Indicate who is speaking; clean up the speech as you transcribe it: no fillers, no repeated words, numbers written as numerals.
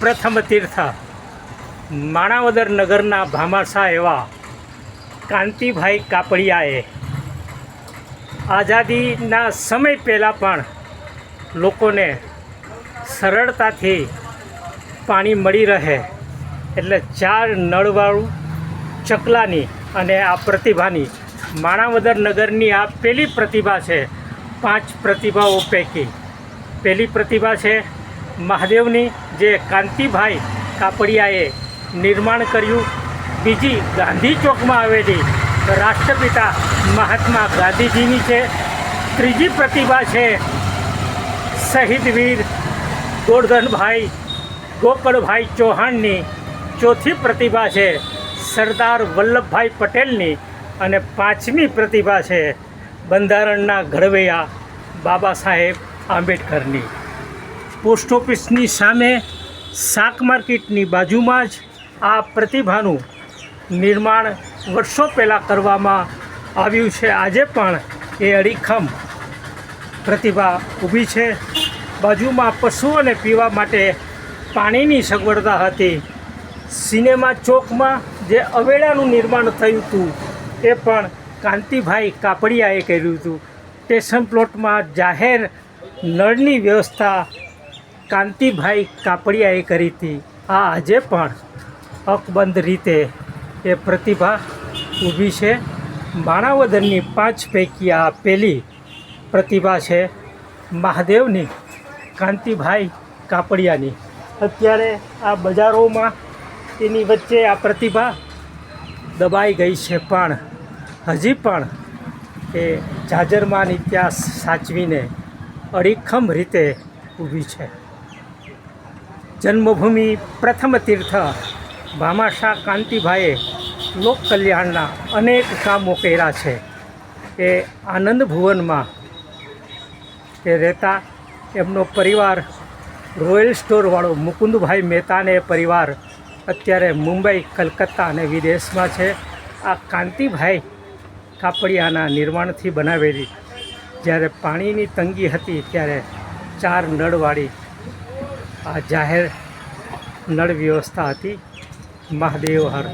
Speaker 1: પ્રથમ તીર્થ માણાવદર નગરના ભામાસા એવા કાંતિભાઈ કાપડિયાએ આઝાદીના સમય પહેલાં પણ લોકોને સરળતાથી પાણી મળી રહે એટલે 4 નળવાળું ચકલાની અને આ પ્રતિભાની માણાવદર નગરની આ પહેલી પ્રતિભા છે 5 પ્રતિભાઓ પૈકી પહેલી પ્રતિભા છે મહાદેવની, જે કાંતિભાઈ કાપડિયાએ નિર્માણ કર્યું. બીજી ગાંધી ચોકમાં આવેલી રાષ્ટ્રપિતા મહાત્મા ગાંધીજીની છે. ત્રીજી પ્રતિભા છે શહીદ વીર ગોરધનભાઈ ગોકળભાઈ ચૌહાણની. ચોથી પ્રતિભા છે સરદાર વલ્લભભાઈ પટેલની. અને 5મી પ્રતિભા છે બંધારણના ઘડવૈયા બાબા સાહેબ આંબેડકરની. પોસ્ટ ઓફિસની સામે શાક માર્કેટની બાજુમાં જ આ પ્રતિભાનું નિર્માણ વર્ષો પહેલાં કરવામાં આવ્યું છે. આજે પણ એ અડીખમ પ્રતિભા ઊભી છે. બાજુમાં પશુઓને પીવા માટે પાણીની સગવડતા હતી. સિનેમા ચોકમાં જે અવેડાનું નિર્માણ થયું હતું એ પણ કાંતિભાઈ કાપડિયાએ કર્યું હતું. સ્ટેશન પ્લોટમાં જાહેર નળની વ્યવસ્થા કાંતિભાઈ કાપડિયાએ કરી હતી. આ આજે પણ અકબંધ રીતે એ પ્રતિભા ઊભી છે. માણાવદરની 5 પૈકી આ પહેલી પ્રતિભા છે મહાદેવની, કાંતિભાઈ કાપડિયાની. અત્યારે આ બજારોમાં એની વચ્ચે આ પ્રતિભા દબાઈ ગઈ છે, પણ હજી પણ એ જાજરમાન ઇતિહાસ સાચવીને અડીખમ રીતે ઊભી છે. જન્મભૂમિ પ્રથમ તીર્થ ભામાસા કાંતિભાઈએ લોક કલ્યાણના અનેક કામો કર્યા છે. એ આનંદ ભુવનમાં એ રહેતા. એમનો પરિવાર રોયલ સ્ટોરવાળો મુકુંદભાઈ મહેતાને પરિવાર અત્યારે મુંબઈ, કલકત્તા અને વિદેશમાં છે. આ કાંતિભાઈ કાપડિયાના નિર્માણથી બનાવેલી, જ્યારે પાણીની તંગી હતી ત્યારે 4 નળવાળી આ જાહેર નળ વ્યવસ્થા હતી. મહાદેવ હર.